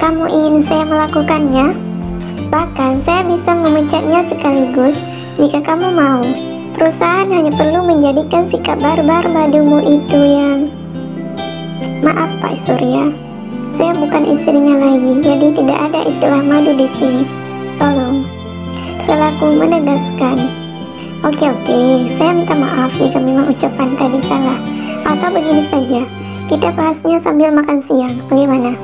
kamu ingin saya melakukannya? Bahkan saya bisa memecatnya sekaligus jika kamu mau. Perusahaan hanya perlu menjadikan sikap barbar madumu itu yang... Maaf Pak Surya, saya bukan istrinya lagi, jadi tidak ada istilah madu di sini. Tolong. Selaku menegaskan. Oke, saya minta maaf jika memang ucapan tadi salah. Atau begini saja, kita bahasnya sambil makan siang, bagaimana?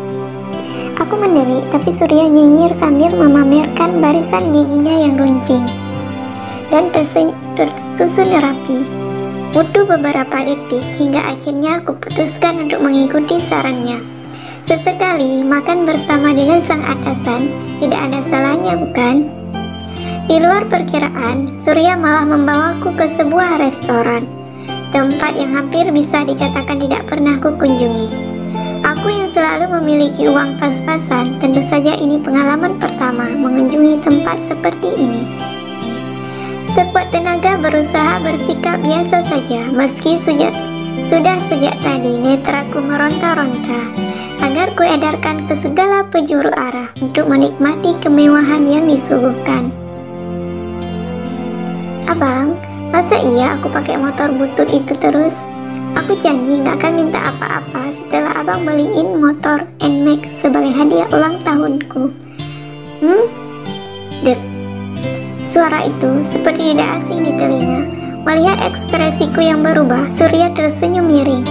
Aku mendelik, tapi Surya nyinyir sambil memamerkan barisan giginya yang runcing dan tersusun rapi. Butuh beberapa detik hingga akhirnya aku putuskan untuk mengikuti sarannya. Sesekali makan bersama dengan sang atasan tidak ada salahnya, bukan? Di luar perkiraan, Surya malah membawaku ke sebuah restoran, tempat yang hampir bisa dikatakan tidak pernah kukunjungi. Aku yang selalu memiliki uang pas-pasan, tentu saja ini pengalaman pertama mengunjungi tempat seperti ini. Sekuat tenaga berusaha bersikap biasa saja, meski sudah sejak tadi netraku meronta-ronta agar kuedarkan ke segala penjuru arah untuk menikmati kemewahan yang disuguhkan. Abang, masa iya aku pakai motor butut itu terus? Aku janji gak akan minta apa-apa setelah abang beliin motor NMAX sebagai hadiah ulang tahunku. Dek. Suara itu seperti tidak asing di telinga. Melihat ekspresiku yang berubah, Surya tersenyum miring.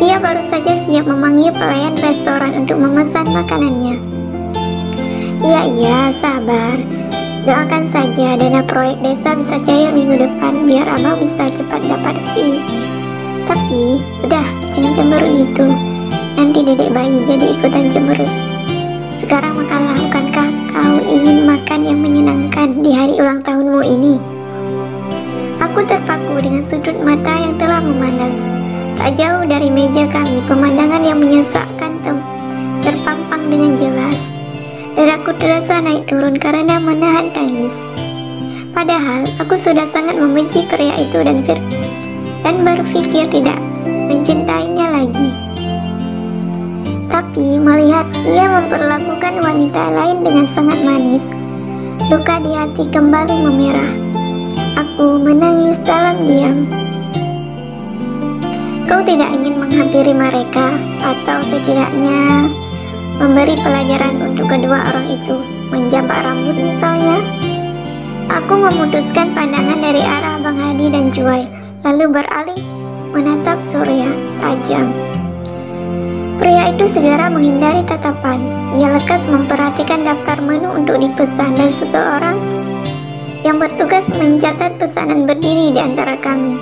Ia baru saja siap memanggil pelayan restoran untuk memesan makanannya. Iya, sabar. Doakan saja dana proyek desa bisa cair minggu depan biar abang bisa cepat dapat fee. Tapi, udah, jangan cemberut gitu. Nanti dedek bayi jadi ikutan cemberut. Sekarang makanlah, bukankah kau ingin makan yang menyenangkan di hari ulang tahunmu ini? Aku terpaku dengan sudut mata yang telah memanas. Tak jauh dari meja kami, pemandangan yang menyesakkan terpampang dengan jelas. Dadaku terasa naik turun karena menahan tangis. Padahal, aku sudah sangat membenci pria itu dan berpikir tidak mencintainya lagi. Tapi melihat ia memperlakukan wanita lain dengan sangat manis, luka di hati kembali memerah. Aku menangis dalam diam. Kau tidak ingin menghampiri mereka, atau setidaknya memberi pelajaran untuk kedua orang itu, menjambak rambut misalnya? Aku memutuskan pandangan dari arah Bang Hadi dan Juwai, lalu beralih menatap Surya tajam. Pria itu segera menghindari tatapan. Ia lekas memperhatikan daftar menu untuk dipesan dan seseorang yang bertugas mencatat pesanan berdiri di antara kami.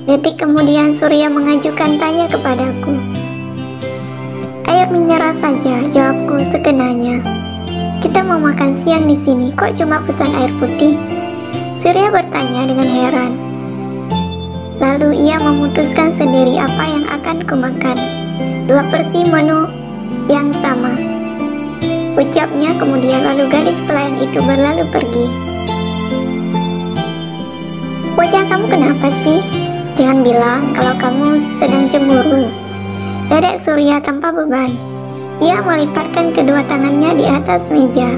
Detik kemudian Surya mengajukan tanya kepadaku. Ayo menyerah saja, jawabku sekenanya. Kita mau makan siang di sini, kok cuma pesan air putih? Surya bertanya dengan heran. Lalu ia memutuskan sendiri apa yang akan kumakan. 2 porsi menu yang sama, ucapnya kemudian, lalu gadis pelayan itu berlalu pergi. Wajah kamu kenapa sih? Jangan bilang kalau kamu sedang cemburu. Dedek Surya tanpa beban. Ia melipatkan kedua tangannya di atas meja.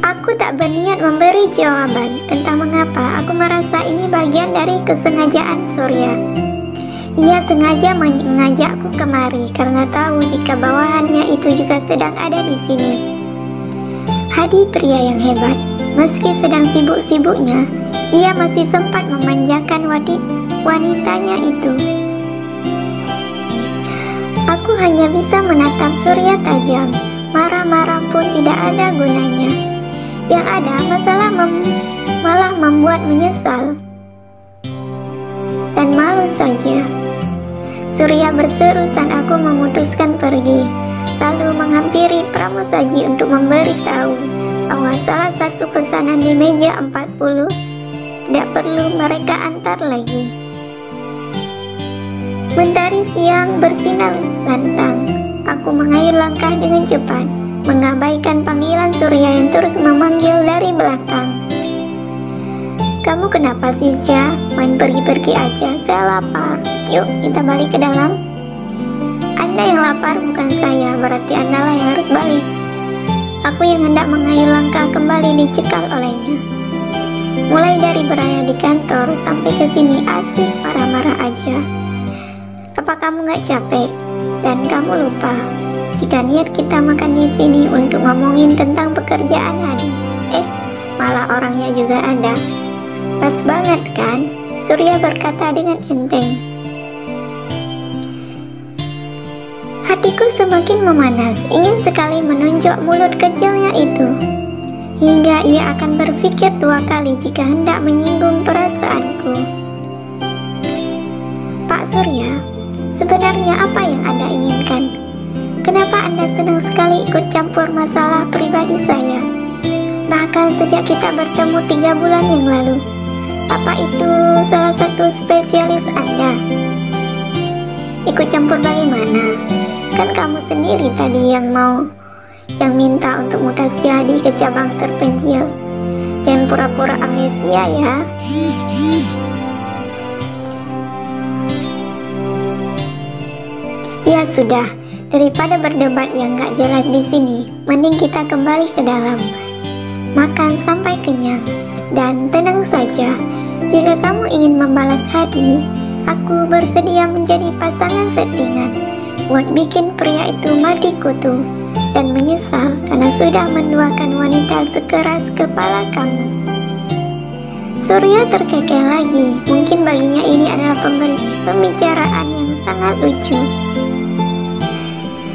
Aku tak berniat memberi jawaban. Entah mengapa aku merasa ini bagian dari kesengajaan Surya. Ia sengaja mengajakku kemari karena tahu jika bawahannya itu juga sedang ada di sini. Hadi pria yang hebat. Meski sedang sibuk-sibuknya, ia masih sempat memanjakan wanitanya itu. Aku hanya bisa menatap Surya tajam. Marah-marah pun tidak ada gunanya. Yang ada malah membuat menyesal dan malu saja. Surya berseru saat aku memutuskan pergi, lalu menghampiri pramusaji untuk memberitahu bahwa salah satu pesanan di meja 40 tidak perlu mereka antar lagi. Mentari siang bersinar lantang. Aku mengayuh langkah dengan cepat, mengabaikan panggilan Surya yang terus memanggil dari belakang. Kamu kenapa sih, Syah? Main pergi-pergi aja, saya lapar. Yuk, kita balik ke dalam. Anda yang lapar, bukan saya, berarti Anda lah yang harus balik. Aku yang hendak mengayuh langkah kembali dicekal olehnya. Mulai dari beraya di kantor sampai ke sini asik marah-marah aja. Apa kamu gak capek? Dan kamu lupa, jika niat kita makan di sini untuk ngomongin tentang pekerjaan Hadi. Malah orangnya juga ada. Pas banget kan? Surya berkata dengan enteng. Hatiku semakin memanas, ingin sekali menunjuk mulut kecilnya itu. Hingga ia akan berpikir 2 kali jika hendak menyinggung perasaanku. Pak Surya, sebenarnya apa yang Anda inginkan? Kenapa Anda senang sekali ikut campur masalah pribadi saya? Bahkan sejak kita bertemu 3 bulan yang lalu. Apa itu salah satu spesialis Anda? Ikut campur bagaimana? Kan kamu sendiri tadi yang minta untuk mutasi Hadi ke cabang terpencil. Jangan pura-pura amnesia ya. Ya sudah, daripada berdebat yang gak jelas di sini, mending kita kembali ke dalam. Makan sampai kenyang dan tenang saja. Jika kamu ingin membalas Hadi, aku bersedia menjadi pasangan settingan buat bikin pria itu mati kutu dan menyesal karena sudah menduakan wanita sekeras kepala kamu. Surya terkekeh lagi. Mungkin baginya ini adalah pembicaraan yang sangat lucu.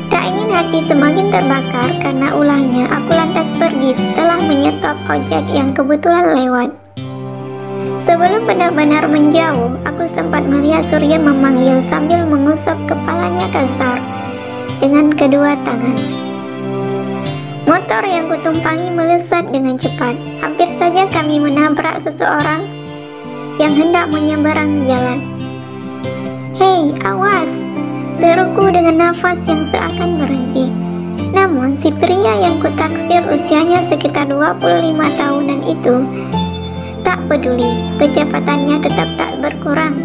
Tak ingin hati semakin terbakar karena ulahnya, aku lantas pergi setelah menyetop ojek yang kebetulan lewat. Sebelum benar-benar menjauh, aku sempat melihat Surya memanggil sambil mengusap kepalanya kasar dengan kedua tangan. Motor yang kutumpangi melesat dengan cepat. Hampir saja kami menabrak seseorang yang hendak menyeberang jalan. Hei, awas! Seruku dengan nafas yang seakan berhenti. Namun si pria yang kutaksir usianya sekitar 25 tahunan itu tak peduli, kecepatannya tetap tak berkurang.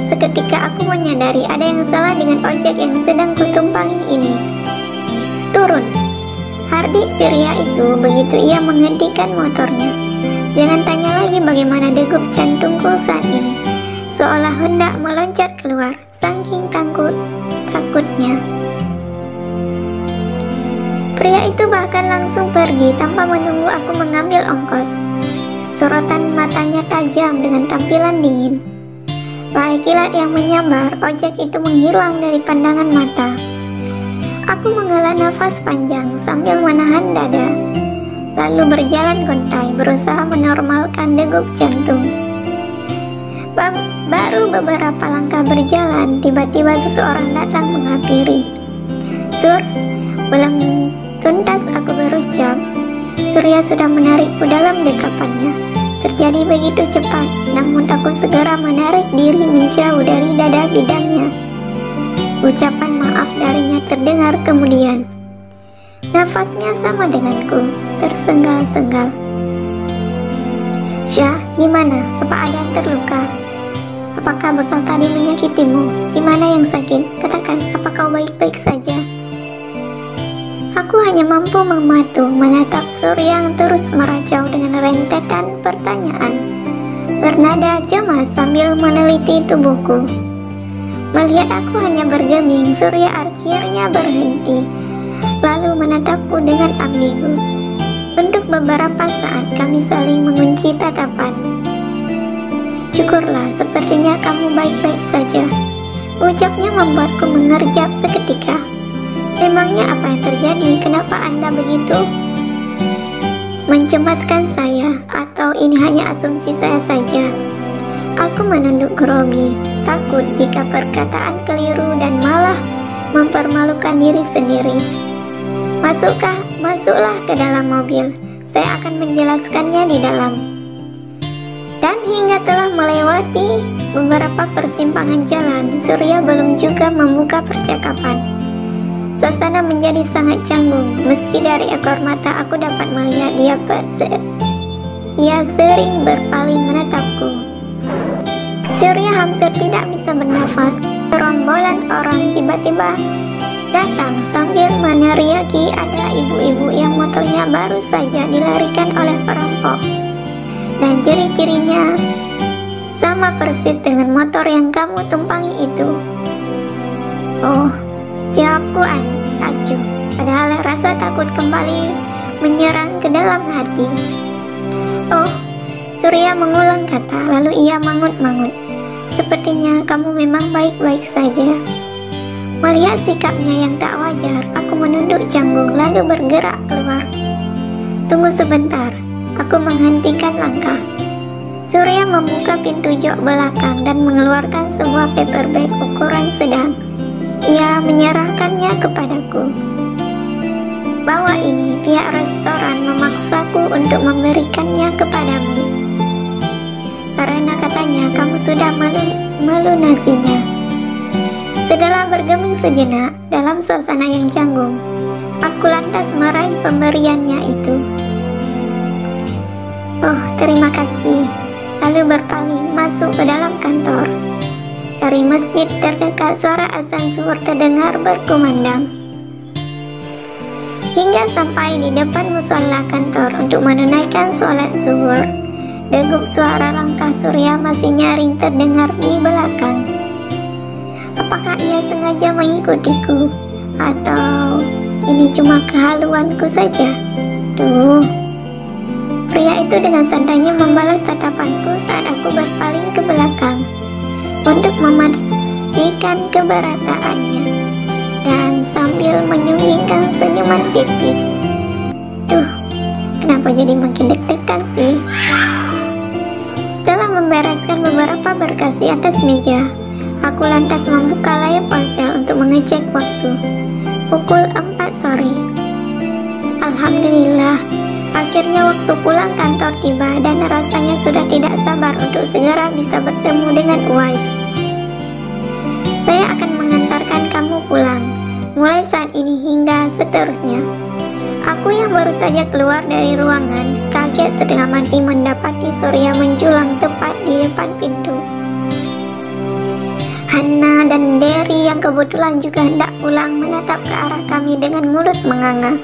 Seketika aku menyadari ada yang salah dengan ojek yang sedang kutumpangi ini. Turun! Hardik pria itu begitu ia menghentikan motornya. Jangan tanya lagi bagaimana degup jantungku saat ini, seolah hendak meloncat keluar, saking takutnya. Pria itu bahkan langsung pergi tanpa menunggu aku mengambil ongkos. Sorotan matanya tajam dengan tampilan dingin. Bagai kilat yang menyambar, ojek itu menghilang dari pandangan mata. Aku menghela nafas panjang sambil menahan dada, lalu berjalan gontai berusaha menormalkan degup jantung. Baru beberapa langkah berjalan, tiba-tiba seseorang datang menghampiri. Sur, belum tuntas aku berucap, Surya sudah menarikku dalam dekapannya. Terjadi begitu cepat, namun aku segera menarik diri menjauh dari dada bidangnya. Ucapan maaf darinya terdengar kemudian. Nafasnya sama denganku, tersengal-sengal. Syah, gimana? Apa ada yang terluka? Apakah bekal tadi menyakitimu? Di mana yang sakit? Katakan, apa kau baik-baik saja? Aku hanya mampu mematung menatap Surya yang terus meracau dengan rentetan pertanyaan, bernada cemas sambil meneliti tubuhku. Melihat aku hanya bergeming, Surya akhirnya berhenti, lalu menatapku dengan ambigu. Untuk beberapa saat kami saling mengunci tatapan. Syukurlah, sepertinya kamu baik-baik saja, ucapnya membuatku mengerjap seketika. Memangnya apa yang terjadi? Kenapa Anda begitu mencemaskan saya? Atau ini hanya asumsi saya saja? Aku menunduk grogi, takut jika perkataan keliru dan malah mempermalukan diri sendiri. Masuklah ke dalam mobil. Saya akan menjelaskannya di dalam. Dan hingga telah melewati beberapa persimpangan jalan, Surya belum juga membuka percakapan. Suasana menjadi sangat canggung, meski dari ekor mata aku dapat melihat ia sering berpaling menatapku. Surya hampir tidak bisa bernafas. Gerombolan orang tiba-tiba datang sambil meneriaki ada ibu-ibu yang motornya baru saja dilarikan oleh perampok. Dan ciri-cirinya sama persis dengan motor yang kamu tumpangi itu. Oh, jawabku acuh, padahal rasa takut kembali menyerang ke dalam hati. Oh, Surya mengulang kata, lalu ia mangut-mangut. Sepertinya kamu memang baik-baik saja. Melihat sikapnya yang tak wajar, aku menunduk canggung lalu bergerak keluar. Tunggu sebentar, aku menghentikan langkah. Surya membuka pintu jok belakang dan mengeluarkan sebuah paper bag ukuran sedang. Ia menyerahkannya kepadaku. Bawa ini, pihak restoran memaksaku untuk memberikannya kepadamu. Karena katanya kamu sudah melunasinya. Setelah bergeming sejenak dalam suasana yang canggung, aku lantas meraih pemberiannya itu. Oh, terima kasih. Lalu berpaling masuk ke dalam kantor. Dari masjid terdekat suara azan zuhur terdengar berkumandang. Hingga sampai di depan musola kantor untuk menunaikan sholat zuhur, degup suara langkah Surya masih nyaring terdengar di belakang. Apakah ia sengaja mengikutiku? Atau ini cuma kehaluanku saja? Duh. Pria itu dengan santainya membalas tatapanku saat aku berpaling ke belakang untuk memastikan keberataannya, dan sambil menyunggingkan senyuman tipis. Duh, kenapa jadi makin deg-degan sih? Setelah membereskan beberapa berkas di atas meja, aku lantas membuka layar ponsel untuk mengecek waktu. Pukul 4 sore. Alhamdulillah, akhirnya waktu pulang kantor tiba dan rasanya sudah tidak sabar untuk segera bisa bertemu dengan Uwais. Saya akan mengantarkan kamu pulang, mulai saat ini hingga seterusnya. Aku yang baru saja keluar dari ruangan, kaget setengah mati mendapati Surya menjulang tepat di depan pintu. Hana dan Derry yang kebetulan juga hendak pulang menatap ke arah kami dengan mulut menganga.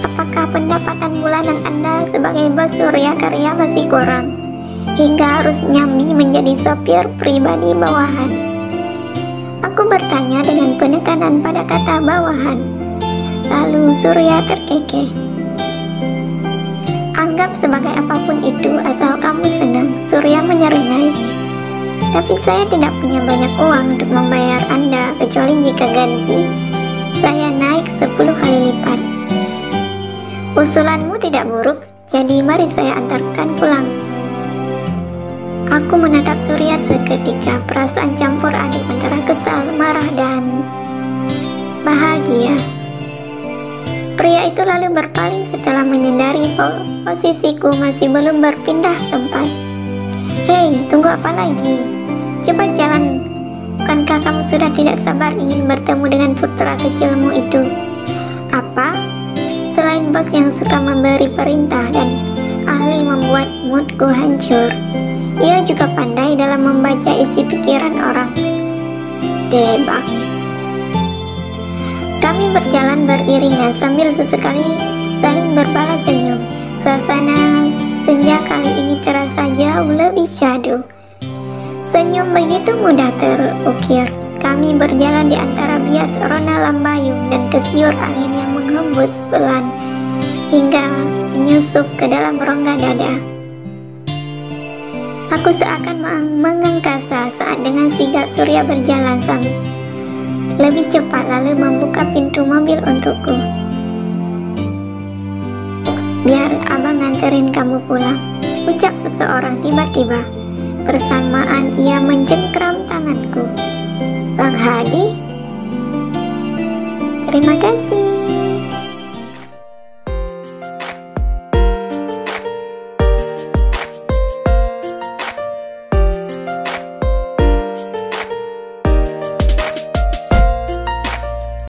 Apakah pendapatan bulanan Anda sebagai bos Surya Karya masih kurang, hingga harus nyambi menjadi sopir pribadi bawahan? Aku bertanya dengan penekanan pada kata bawahan. Lalu Surya terkekeh. Anggap sebagai apapun itu asal kamu senang, Surya menyeringai. Tapi saya tidak punya banyak uang untuk membayar Anda, kecuali jika gaji saya naik 10 kali lipat. Usulanmu tidak buruk, jadi mari saya antarkan pulang. Aku menatap Surya seketika, perasaan campur aduk antara kesal, marah, dan bahagia. Pria itu lalu berpaling setelah menyadari posisiku masih belum berpindah tempat. Hei, tunggu apa lagi? Cepat jalan. Bukankah kamu sudah tidak sabar ingin bertemu dengan putra kecilmu itu? Apa? Selain bos yang suka memberi perintah dan ahli membuat moodku hancur, ia juga pandai dalam membaca isi pikiran orang. Debak. Kami berjalan beriringan sambil sesekali saling berbalas senyum. Suasana senja kali ini terasa jauh lebih syahdu. Senyum begitu mudah terukir. Kami berjalan di antara bias rona lambayung dan kesiur angin yang menghembus pelan hingga menyusup ke dalam rongga dada. Aku seakan mengangkasa saat dengan sigap Surya berjalan lebih cepat lalu membuka pintu mobil untukku. Biar abang nganterin kamu pulang, ucap seseorang tiba-tiba. Bersamaan ia mencengkram tanganku. Bang Hadi? Terima kasih.